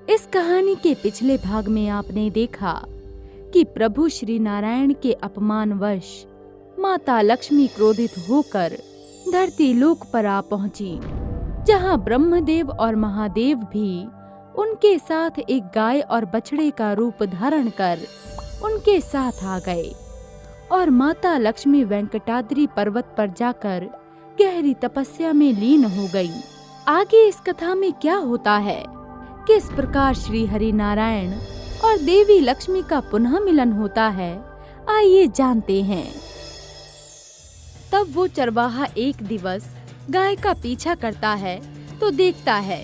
इस कहानी के पिछले भाग में आपने देखा कि प्रभु श्री नारायण के अपमानवश माता लक्ष्मी क्रोधित होकर धरती लोक पर आ पहुंची, जहां ब्रह्मदेव और महादेव भी उनके साथ एक गाय और बछड़े का रूप धारण कर उनके साथ आ गए और माता लक्ष्मी वेंकटाद्रि पर्वत पर जाकर गहरी तपस्या में लीन हो गई। आगे इस कथा में क्या होता है, किस प्रकार श्री हरि नारायण और देवी लक्ष्मी का पुनः मिलन होता है, आइए जानते हैं। तब वो चरवाहा एक दिवस गाय का पीछा करता है तो देखता है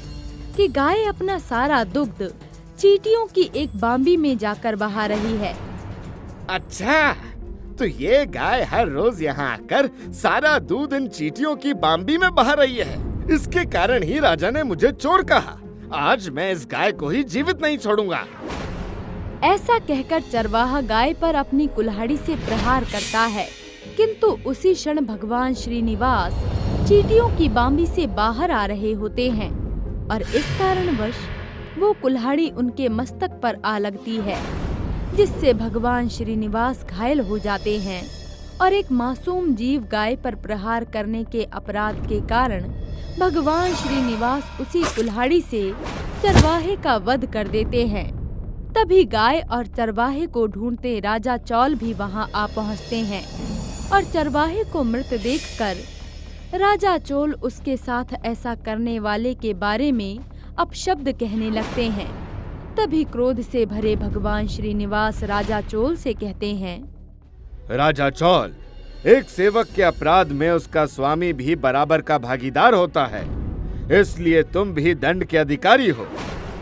कि गाय अपना सारा दुग्ध चींटियों की एक बांबी में जाकर बहा रही है। अच्छा, तो ये गाय हर रोज यहाँ आकर सारा दूध इन चींटियों की बांबी में बहा रही है। इसके कारण ही राजा ने मुझे चोर कहा। आज मैं इस गाय को ही जीवित नहीं छोड़ूंगा। ऐसा कहकर चरवाहा गाय पर अपनी कुल्हाड़ी से प्रहार करता है, किंतु उसी क्षण भगवान श्रीनिवास चींटियों की बांबी से बाहर आ रहे होते हैं और इस कारणवश वो कुल्हाड़ी उनके मस्तक पर आ लगती है, जिससे भगवान श्रीनिवास घायल हो जाते हैं और एक मासूम जीव गाय पर प्रहार करने के अपराध के कारण भगवान श्रीनिवास उसी कुल्हाड़ी से चरवाहे का वध कर देते हैं। तभी गाय और चरवाहे को ढूंढते राजा चौल भी वहां आ पहुंचते हैं और चरवाहे को मृत देखकर राजा चोल उसके साथ ऐसा करने वाले के बारे में अपशब्द कहने लगते हैं। तभी क्रोध से भरे भगवान श्रीनिवास राजा चोल से कहते हैं, राजा चौल, एक सेवक के अपराध में उसका स्वामी भी बराबर का भागीदार होता है, इसलिए तुम भी दंड के अधिकारी हो।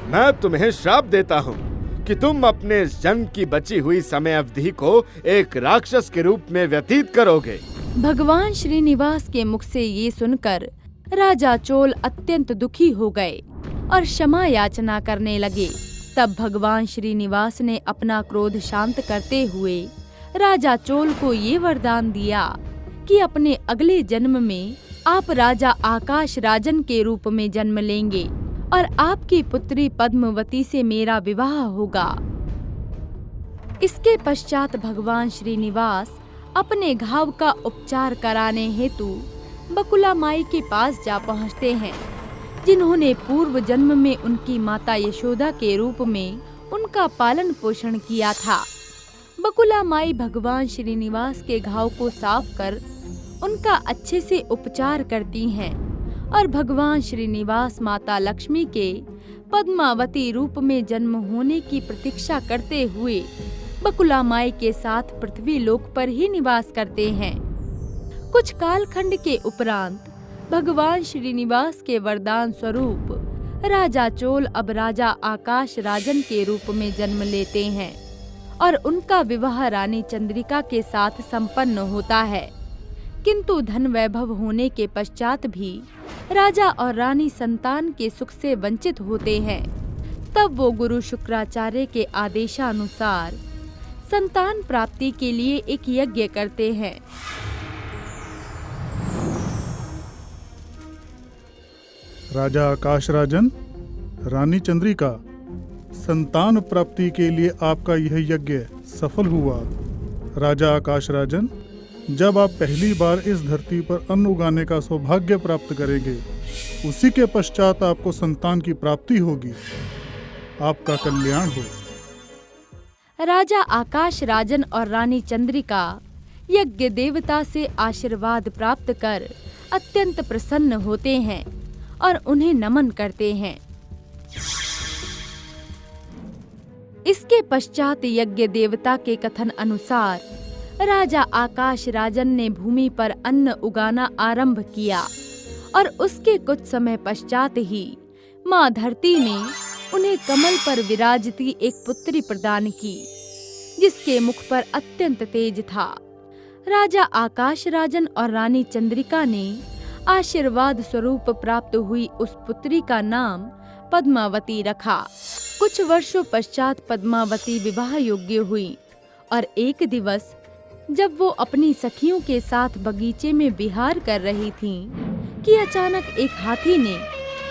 मैं तुम्हें श्राप देता हूँ कि तुम अपने इस जंग की बची हुई समय अवधि को एक राक्षस के रूप में व्यतीत करोगे। भगवान श्रीनिवास के मुख से ये सुनकर राजा चोल अत्यंत दुखी हो गए और क्षमा याचना करने लगे। तब भगवान श्रीनिवास ने अपना क्रोध शांत करते हुए राजा चोल को ये वरदान दिया कि अपने अगले जन्म में आप राजा आकाश राजन के रूप में जन्म लेंगे और आपकी पुत्री पद्मवती से मेरा विवाह होगा। इसके पश्चात भगवान श्रीनिवास अपने घाव का उपचार कराने हेतु बकुला माई के पास जा पहुंचते हैं, जिन्होंने पूर्व जन्म में उनकी माता यशोदा के रूप में उनका पालन पोषण किया था। बकुला माई भगवान श्रीनिवास के घाव को साफ कर उनका अच्छे से उपचार करती हैं और भगवान श्रीनिवास माता लक्ष्मी के पद्मावती रूप में जन्म होने की प्रतीक्षा करते हुए बकुला माई के साथ पृथ्वी लोक पर ही निवास करते हैं। कुछ कालखंड के उपरांत भगवान श्रीनिवास के वरदान स्वरूप राजा चोल अब राजा आकाश राजन के रूप में जन्म लेते हैं और उनका विवाह रानी चंद्रिका के साथ संपन्न होता है। किंतु धन वैभव होने के पश्चात भी राजा और रानी संतान के सुख से वंचित होते हैं। तब वो गुरु शुक्राचार्य के आदेशानुसार संतान प्राप्ति के लिए एक यज्ञ करते हैं। राजा आकाश राजन, रानी चंद्रिका, संतान प्राप्ति के लिए आपका यह यज्ञ सफल हुआ। राजा आकाश राजन, जब आप पहली बार इस धरती पर अन्न उगाने का सौभाग्य प्राप्त करेंगे, उसी के पश्चात आपको संतान की प्राप्ति होगी। आपका कल्याण हो। राजा आकाश राजन और रानी चंद्रिका यज्ञ देवता से आशीर्वाद प्राप्त कर अत्यंत प्रसन्न होते हैं और उन्हें नमन करते हैं। इसके पश्चात यज्ञ देवता के कथन अनुसार राजा आकाश राजन ने भूमि पर अन्न उगाना आरंभ किया और उसके कुछ समय पश्चात ही माँ धरती ने उन्हें कमल पर विराजती एक पुत्री प्रदान की, जिसके मुख पर अत्यंत तेज था। राजा आकाश राजन और रानी चंद्रिका ने आशीर्वाद स्वरूप प्राप्त हुई उस पुत्री का नाम पद्मावती रखा। कुछ वर्षों पश्चात पद्मावती विवाह योग्य हुई और एक दिवस जब वो अपनी सखियों के साथ बगीचे में विहार कर रही थीं कि अचानक एक हाथी ने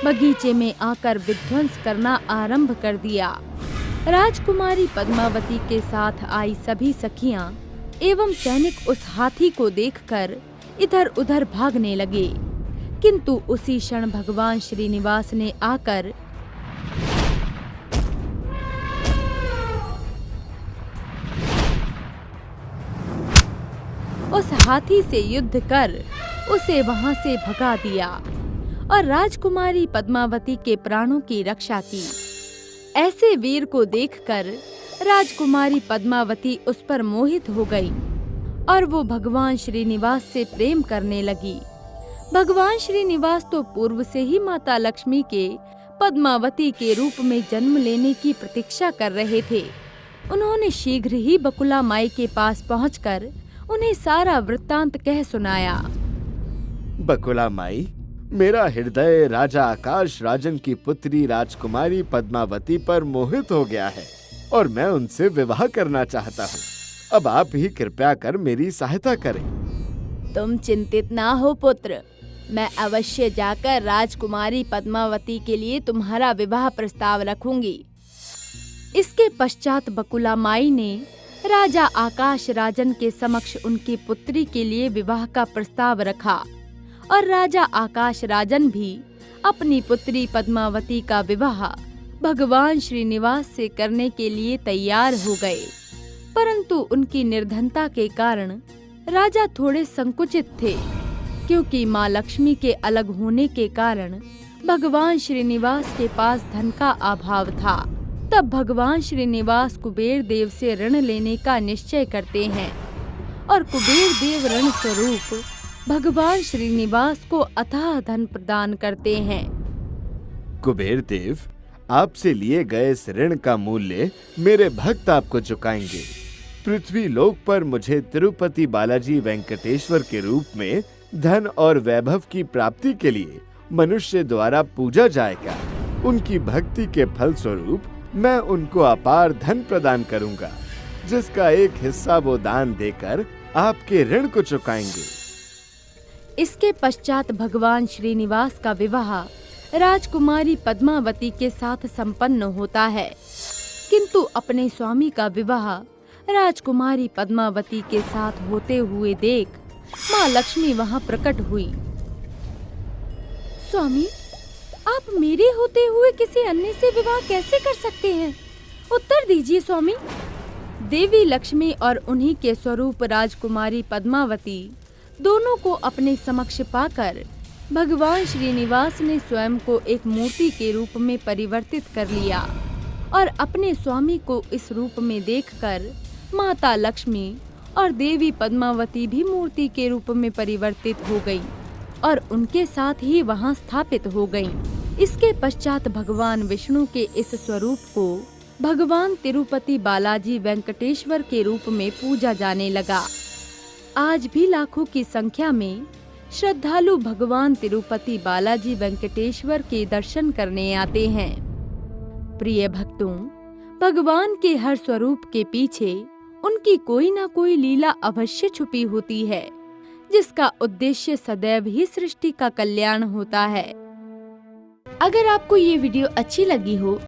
बगीचे में आकर विध्वंस करना आरंभ कर दिया। राजकुमारी पद्मावती के साथ आई सभी सखियां एवं सैनिक उस हाथी को देखकर इधर-उधर भागने लगे, किंतु उसी क्षण भगवान श्रीनिवास ने आकर उस हाथी से युद्ध कर उसे वहां से भगा दिया और राजकुमारी पद्मावती के प्राणों की रक्षा की। ऐसे वीर को देखकर राजकुमारी पद्मावती उस पर मोहित हो गई और वो भगवान श्रीनिवास से प्रेम करने लगी। भगवान श्रीनिवास तो पूर्व से ही माता लक्ष्मी के पद्मावती के रूप में जन्म लेने की प्रतीक्षा कर रहे थे। उन्होंने शीघ्र ही बकुला माई के पास पहुंचकर उन्हें सारा वृत्तांत कह सुनाया। बकुला माई, मेरा हृदय राजा आकाश राजन की पुत्री राजकुमारी पद्मावती पर मोहित हो गया है और मैं उनसे विवाह करना चाहता हूँ। अब आप ही कृपया कर मेरी सहायता करें। तुम चिंतित ना हो पुत्र, मैं अवश्य जाकर राजकुमारी पद्मावती के लिए तुम्हारा विवाह प्रस्ताव रखूंगी। इसके पश्चात बकुला माई ने राजा आकाश राजन के समक्ष उनकी पुत्री के लिए विवाह का प्रस्ताव रखा और राजा आकाश राजन भी अपनी पुत्री पद्मावती का विवाह भगवान श्रीनिवास से करने के लिए तैयार हो गए। परंतु उनकी निर्धनता के कारण राजा थोड़े संकुचित थे, क्योंकि माँ लक्ष्मी के अलग होने के कारण भगवान श्रीनिवास के पास धन का अभाव था। तब भगवान श्रीनिवास कुबेर देव से ऋण लेने का निश्चय करते हैं और कुबेर देव ऋण स्वरूप भगवान श्रीनिवास को अथाह धन प्रदान करते हैं। कुबेर देव, आपसे लिए गए इस ऋण का मूल्य मेरे भक्त आपको चुकाएंगे। पृथ्वी लोक पर मुझे तिरुपति बालाजी वेंकटेश्वर के रूप में धन और वैभव की प्राप्ति के लिए मनुष्य द्वारा पूजा जाएगा। उनकी भक्ति के फल स्वरूप मैं उनको अपार धन प्रदान करूंगा, जिसका एक हिस्सा वो दान देकर आपके ऋण को चुकाएंगे। इसके पश्चात भगवान श्रीनिवास का विवाह राजकुमारी पद्मावती के साथ संपन्न होता है, किंतु अपने स्वामी का विवाह राजकुमारी पद्मावती के साथ होते हुए देख माँ लक्ष्मी वहां प्रकट हुई। स्वामी, आप मेरे होते हुए किसी अन्य से विवाह कैसे कर सकते हैं? उत्तर दीजिए स्वामी। देवी लक्ष्मी और उन्हीं के स्वरूप राजकुमारी पद्मावती दोनों को अपने समक्ष पाकर भगवान श्रीनिवास ने स्वयं को एक मूर्ति के रूप में परिवर्तित कर लिया और अपने स्वामी को इस रूप में देखकर माता लक्ष्मी और देवी पद्मावती भी मूर्ति के रूप में परिवर्तित हो गई और उनके साथ ही वहां स्थापित हो गईं। इसके पश्चात भगवान विष्णु के इस स्वरूप को भगवान तिरुपति बालाजी वेंकटेश्वर के रूप में पूजा जाने लगा। आज भी लाखों की संख्या में श्रद्धालु भगवान तिरुपति बालाजी वेंकटेश्वर के दर्शन करने आते हैं। प्रिय भक्तों, भगवान के हर स्वरूप के पीछे उनकी कोई ना कोई लीला अवश्य छुपी होती है, जिसका उद्देश्य सदैव ही सृष्टि का कल्याण होता है। अगर आपको ये वीडियो अच्छी लगी हो